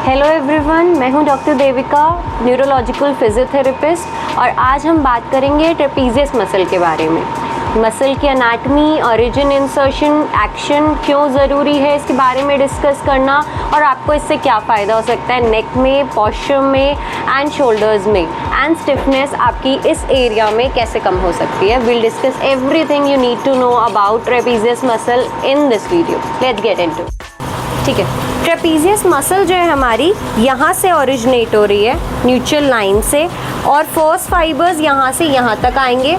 Hello everyone, मैं हूं doctor Devika, neurological physiotherapist और आज हम बात करेंगे ट्रेपीजियस मसल के बारे में। मसल की एनाटमी, ओरिजिन, इंसर्शन, एक्शन क्यों ज़रूरी है इसके बारे में डिस्कस करना और आपको इससे क्या फ़ायदा हो सकता है नेक में, पॉस्चर में एंड शोल्डर्स में, एंड स्टिफनेस आपकी इस एरिया में कैसे कम हो सकती है। Will discuss everything you need to know about trapezius muscle in this video. Let's get into. ठीक है, ट्रेपीजियस मसल जो है हमारी यहाँ से ओरिजिनेट हो रही है न्यूट्रल लाइन से, और फर्स्ट फाइबर्स यहाँ से यहाँ तक आएंगे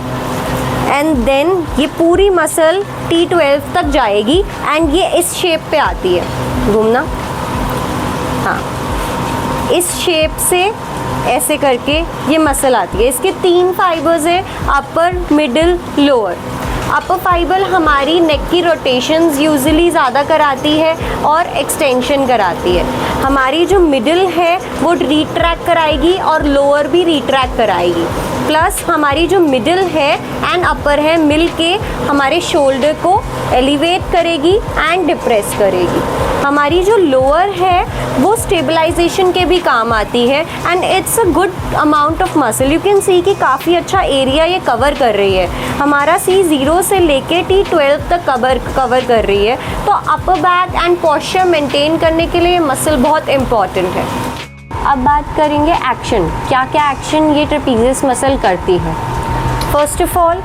एंड देन ये पूरी मसल T12 तक जाएगी एंड ये इस शेप पे आती है। घूमना, हाँ, इस शेप से ऐसे करके ये मसल आती है। इसके 3 फाइबर्स है, अपर, मिडिल, लोअर। अपर फाइबर हमारी नेक की रोटेशंस यूजुअली ज़्यादा कराती है और एक्सटेंशन कराती है। हमारी जो मिडिल है वो रिट्रैक्ट कराएगी और लोअर भी रिट्रैक्ट कराएगी। प्लस हमारी जो मिडिल है एंड अपर है मिल के हमारे शोल्डर को एलिवेट करेगी एंड डिप्रेस करेगी। हमारी जो लोअर है वो स्टेबलाइजेशन के भी काम आती है and it's a good amount of muscle. You can see कि काफ़ी अच्छा एरिया ये कवर कर रही है। हमारा C0 से लेके T12 तक कवर कर रही है। तो upper back and posture maintain करने के लिए मसल बहुत इम्पॉर्टेंट है। अब बात करेंगे एक्शन, क्या क्या एक्शन ये ट्रेपीजियस मसल करती है। First of all,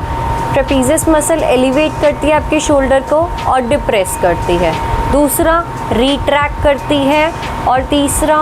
trapezius muscle elevate करती है आपके शोल्डर को और डिप्रेस करती है। दूसरा, रिट्रैक्ट करती है। और तीसरा,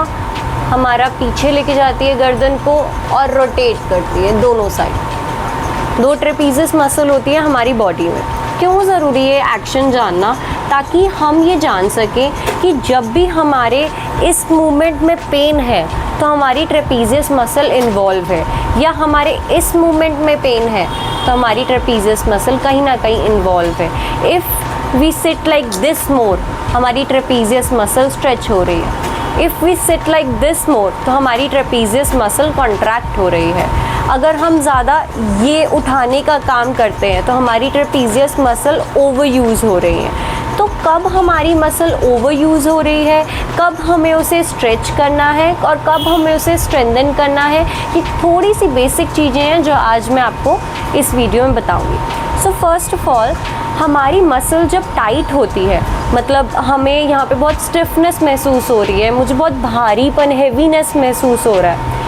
हमारा पीछे लेके जाती है गर्दन को और रोटेट करती है दोनों साइड। 2 ट्रेपीजियस मसल होती है हमारी बॉडी में। क्यों ज़रूरी है एक्शन जानना? ताकि हम ये जान सकें कि जब भी हमारे इस मूवमेंट में पेन है तो हमारी ट्रेपीजियस मसल इन्वॉल्व है, या हमारे इस मूवमेंट में पेन है तो हमारी ट्रेपीजियस मसल कहीं ना कहीं इन्वॉल्व है। If we sit like this more, हमारी ट्रेपीजियस मसल स्ट्रेच हो रही है। If we sit like this more, तो हमारी ट्रेपीजियस मसल कॉन्ट्रैक्ट हो रही है। अगर हम ज़्यादा ये उठाने का काम करते हैं तो हमारी ट्रेपीजियस मसल ओवर यूज़ हो रही है। तो कब हमारी मसल ओवर यूज़ हो रही है, कब हमें उसे स्ट्रेच करना है और कब हमें उसे स्ट्रेंथन करना है, ये थोड़ी सी बेसिक चीज़ें हैं जो आज मैं आपको इस वीडियो में बताऊंगी। सो फर्स्ट ऑफ ऑल, हमारी मसल जब टाइट होती है, मतलब हमें यहाँ पे बहुत स्टिफनेस महसूस हो रही है, मुझे बहुत भारीपन, हेवीनेस महसूस हो रहा है।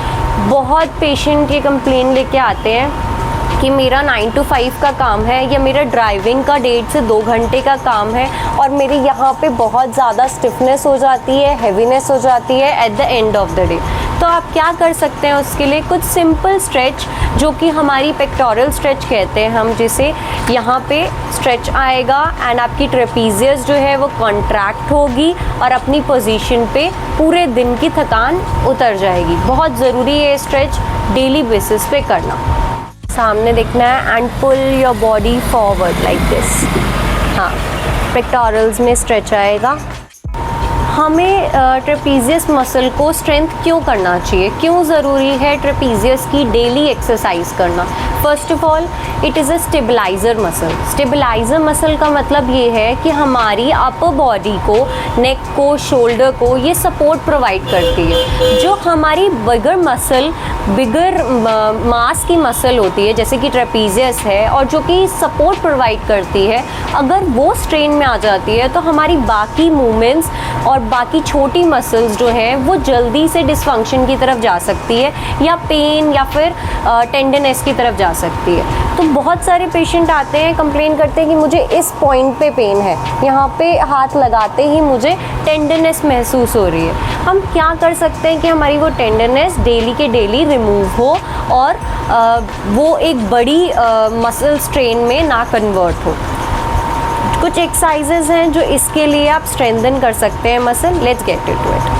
बहुत पेशेंट ये कंप्लेन लेके आते हैं कि मेरा 9 to 5 का काम है या मेरा ड्राइविंग का 1.5 से 2 घंटे का काम है और मेरे यहाँ पे बहुत ज़्यादा स्टिफनेस हो जाती है, हेवीनेस हो जाती है at the end of the day. तो आप क्या कर सकते हैं उसके लिए? कुछ सिंपल स्ट्रेच, जो कि हमारी पेक्टोरल स्ट्रेच कहते हैं हम, जिसे यहाँ पे स्ट्रेच आएगा एंड आपकी ट्रेपीजियस जो है वो कॉन्ट्रैक्ट होगी और अपनी पोजीशन पे पूरे दिन की थकान उतर जाएगी। बहुत ज़रूरी है स्ट्रेच डेली बेसिस पे करना। सामने देखना है and pull your body forward like this. हाँ, पेक्टोरल्स में स्ट्रेच आएगा। हमें ट्रेपीजियस मसल को स्ट्रेंथ क्यों करना चाहिए, क्यों ज़रूरी है ट्रेपीजियस की डेली एक्सरसाइज करना? First of all, it is a stabiliser muscle. Stabiliser muscle का मतलब ये है कि हमारी अपर बॉडी को, नेक को, शोल्डर को ये सपोर्ट प्रोवाइड करती है। जो हमारी बिगर मसल, बिगर मास की मसल होती है जैसे कि ट्रेपीजियस है और जो कि सपोर्ट प्रोवाइड करती है, अगर वो स्ट्रेन में आ जाती है तो हमारी बाकी मूवमेंट्स और बाकी छोटी मसल्स जो हैं वो जल्दी से डिसफंक्शन की तरफ जा सकती है या पेन या फिर टेंडनेस की तरफ जा सकती है। तो बहुत सारे पेशेंट आते हैं, कंप्लेन करते हैं कि मुझे इस पॉइंट पे पेन है, यहाँ पे हाथ लगाते ही मुझे टेंडनेस महसूस हो रही है। हम क्या कर सकते हैं कि हमारी वो टेंडनेस डेली के डेली रिमूव हो और वो एक बड़ी मसल स्ट्रेन में ना कन्वर्ट हो। कुछ एक्सरसाइजेज हैं जो इसके लिए आप स्ट्रेंथन कर सकते हैं muscle. Let's get into it.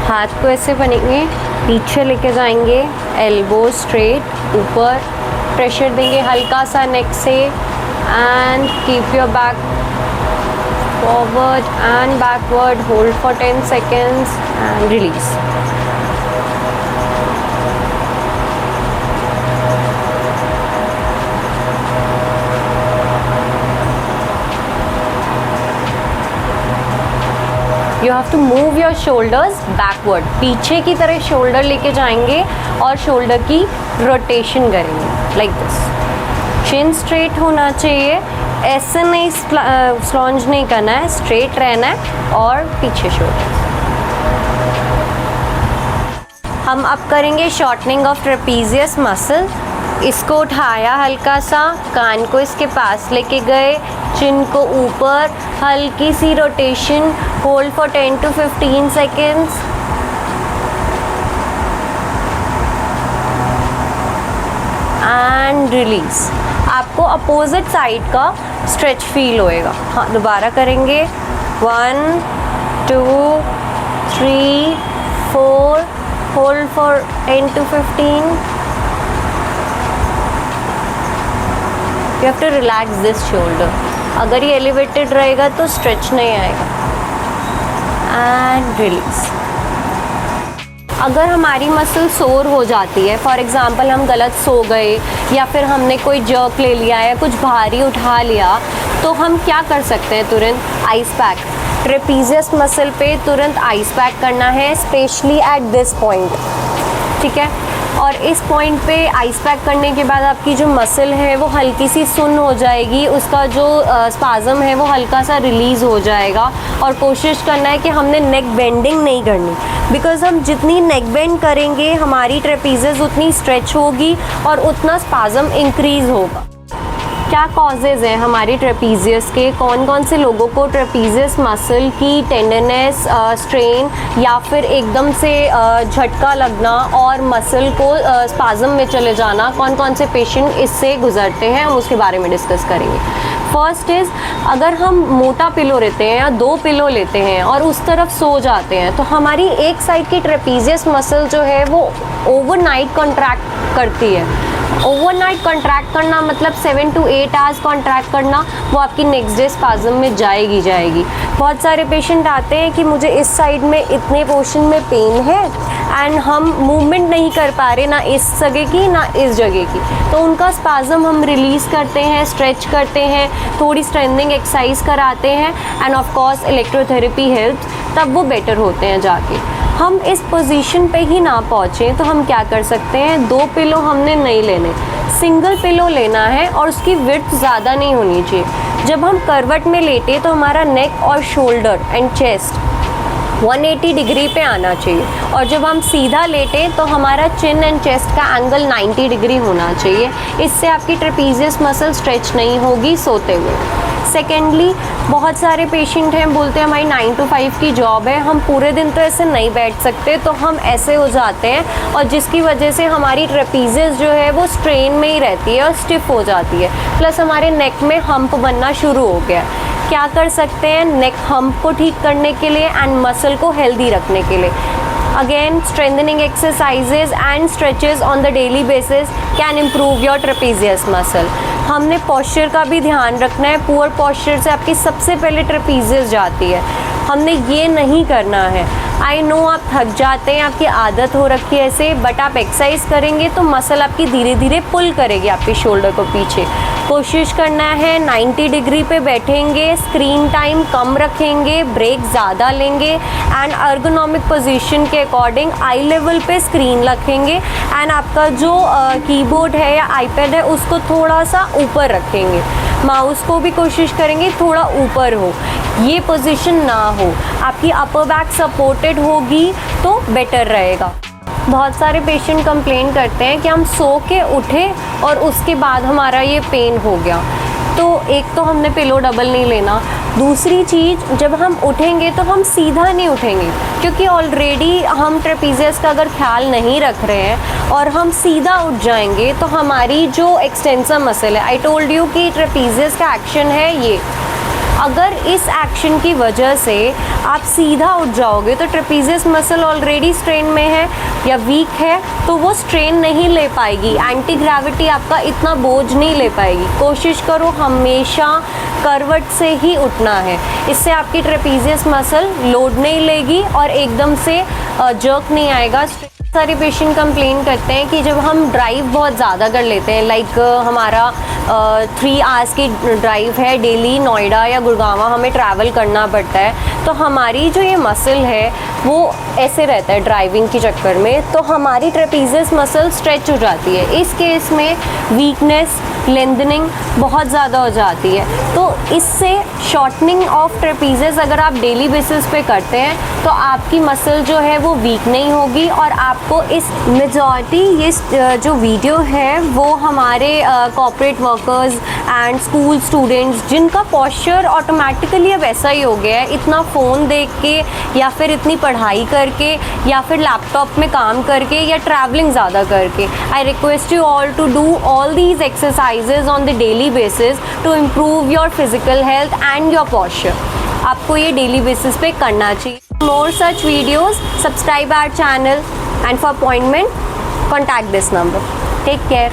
हाथ को ऐसे बनेंगे, पीछे लेके जाएंगे, एल्बो स्ट्रेट ऊपर, प्रेशर देंगे हल्का सा नेक से and keep your back forward and backward, hold for 10 seconds and release. You have to move your shoulders backward, पीछे की तरह शोल्डर लेके जाएंगे और शोल्डर की रोटेशन करेंगे लाइक दिस। चिन स्ट्रेट होना चाहिए, ऐसे नहीं स्लॉन्ज नहीं करना है, स्ट्रेट रहना है और पीछे शोल्डर। हम अब करेंगे शॉर्टनिंग ऑफ ट्रेपीजियस मसल। इसको उठाया हल्का सा, कान को इसके पास लेके गए, चिन को ऊपर, हल्की सी rotation, hold for 10 to 15 seconds. And release. आपको अपोजिट साइड का स्ट्रेच फील होएगा। हाँ, दोबारा करेंगे। 1 2 3 4, hold for 10 to 15। You have to relax this shoulder. अगर ये एलिवेटेड रहेगा तो स्ट्रेच नहीं आएगा। And release. अगर हमारी मसल सोर हो जाती है, फॉर एग्जांपल हम गलत सो गए या फिर हमने कोई जर्क ले लिया या कुछ भारी उठा लिया, तो हम क्या कर सकते हैं? तुरंत आइस पैक। ट्रेपीजियस मसल पे तुरंत आइस पैक करना है, स्पेशली एट दिस पॉइंट, ठीक है। और इस पॉइंट पे आइस पैक करने के बाद आपकी जो मसल है वो हल्की सी सुन्न हो जाएगी, उसका जो स्पाज़म है वो हल्का सा रिलीज़ हो जाएगा। और कोशिश करना है कि हमने नेक बेंडिंग नहीं करनी, बिकॉज़ हम जितनी नेक बेंड करेंगे हमारी ट्रेपीजियस उतनी स्ट्रेच होगी और उतना स्पाज़म इंक्रीज़ होगा। क्या कॉजेज़ हैं हमारी ट्रेपीजियस के? कौन कौन से लोगों को ट्रेपीजियस मसल की टेंडरनेस, स्ट्रेन या फिर एकदम से झटका लगना और मसल को स्पाज़म में चले जाना, कौन कौन से पेशेंट इससे गुजरते हैं, हम उसके बारे में डिस्कस करेंगे। फर्स्ट इज़, अगर हम मोटा पिलो लेते हैं या 2 पिलो लेते हैं और उस तरफ सो जाते हैं तो हमारी एक साइड की ट्रेपीजियस मसल जो है वो ओवरनाइट कॉन्ट्रैक्ट करती है। ओवरनाइट कॉन्ट्रैक्ट करना मतलब 7 to 8 आवर्स कॉन्ट्रैक्ट करना, वो आपकी नेक्स्ट डे स्पाज़म में जाएगी। बहुत सारे पेशेंट आते हैं कि मुझे इस साइड में इतने पोर्शन में पेन है एंड हम मूवमेंट नहीं कर पा रहे, ना इस जगह की ना इस जगह की, तो उनका स्पाज़म हम रिलीज़ करते हैं, स्ट्रेच करते हैं, थोड़ी स्ट्रेंथनिंग एक्सरसाइज कराते हैं end of course electrotherapy helps, तब वो बेटर होते हैं जाके। हम इस पोजीशन पे ही ना पहुँचे तो हम क्या कर सकते हैं? 2 पिलो हमने नहीं लेने, सिंगल पिलो लेना है और उसकी विड्थ ज़्यादा नहीं होनी चाहिए। जब हम करवट में लेटे तो हमारा नेक और शोल्डर एंड चेस्ट 180 डिग्री पे आना चाहिए, और जब हम सीधा लेटे तो हमारा चिन एंड चेस्ट का एंगल 90 डिग्री होना चाहिए। इससे आपकी ट्रेपीजियस मसल स्ट्रेच नहीं होगी सोते हुए। सेकेंडली, बहुत सारे पेशेंट हैं बोलते हैं हमारी 9 to 5 की जॉब है, हम पूरे दिन तो ऐसे नहीं बैठ सकते, तो हम ऐसे हो जाते हैं और जिसकी वजह से हमारी ट्रेपीजियस जो है वो स्ट्रेन में ही रहती है और स्टिफ हो जाती है, प्लस हमारे नेक में हम्प बनना शुरू हो गया। क्या कर सकते हैं नेक हम्प को ठीक करने के लिए एंड मसल को हेल्दी रखने के लिए? Again, strengthening exercises and stretches on the daily basis can improve your trapezius muscle. हमने पॉस्चर का भी ध्यान रखना है। पुअर पॉस्चर से आपकी सबसे पहले ट्रेपीजियस जाती है, हमने ये नहीं करना है। आई नो आप थक जाते हैं, आपकी आदत हो रखी है ऐसे, बट आप एक्सरसाइज करेंगे तो मसल आपकी धीरे धीरे पुल करेगी आपके शोल्डर को पीछे। कोशिश करना है 90 डिग्री पे बैठेंगे, स्क्रीन टाइम कम रखेंगे, ब्रेक ज़्यादा लेंगे एंड अर्गोनॉमिक पोजीशन के अकॉर्डिंग आई लेवल पे स्क्रीन रखेंगे एंड आपका जो कीबोर्ड है या आईपैड है उसको थोड़ा सा ऊपर रखेंगे। माउस को भी कोशिश करेंगे थोड़ा ऊपर हो, ये पोजीशन ना हो। आपकी अपर बैक सपोर्टेड होगी तो बेटर रहेगा। बहुत सारे पेशेंट कंप्लेन करते हैं कि हम सो के उठे और उसके बाद हमारा ये पेन हो गया। तो एक तो हमने पिलो डबल नहीं लेना, दूसरी चीज़ जब हम उठेंगे तो हम सीधा नहीं उठेंगे, क्योंकि ऑलरेडी हम ट्रेपीजियस का अगर ख्याल नहीं रख रहे हैं और हम सीधा उठ जाएंगे तो हमारी जो एक्सटेंसर मसल है, आई टोल्ड यू कि ट्रेपीजियस का एक्शन है ये, अगर इस एक्शन की वजह से आप सीधा उठ जाओगे तो ट्रेपीजियस मसल ऑलरेडी स्ट्रेन में है या वीक है तो वो स्ट्रेन नहीं ले पाएगी, एंटी ग्रेविटी आपका इतना बोझ नहीं ले पाएगी। कोशिश करो हमेशा करवट से ही उठना है, इससे आपकी ट्रेपीजियस मसल लोड नहीं लेगी और एकदम से जर्क नहीं आएगा। सारे पेशेंट कंप्लेन करते हैं कि जब हम ड्राइव बहुत ज़्यादा कर लेते हैं, लाइक हमारा 3 आवर्स की ड्राइव है डेली, नोएडा या गुड़गांव हमें ट्रैवल करना पड़ता है, तो हमारी जो ये मसल है वो ऐसे रहता है ड्राइविंग के चक्कर में, तो हमारी ट्रेपीजियस मसल स्ट्रेच हो जाती है। इस केस में वीकनेस, लेंथनिंग बहुत ज़्यादा हो जाती है। तो इससे शॉर्टनिंग ऑफ ट्रेपीजियस अगर आप डेली बेसिस पे करते हैं तो आपकी मसल जो है वो वीक नहीं होगी, और आपको इस मेजॉरिटी ये जो वीडियो है वो हमारे corporate workers and school students जिनका पोस्चर ऑटोमेटिकली अब ऐसा ही हो गया है, इतना फ़ोन देख के या फिर इतनी पढ़ाई करके या फिर लैपटॉप में काम करके या ट्रैवलिंग ज़्यादा करके। I request you all to do all these exercises on the daily basis to improve your physical health and your posture. आपको ये डेली बेसिस पे करना चाहिए। More such videos, subscribe our channel, and for appointment contact this number. Take care.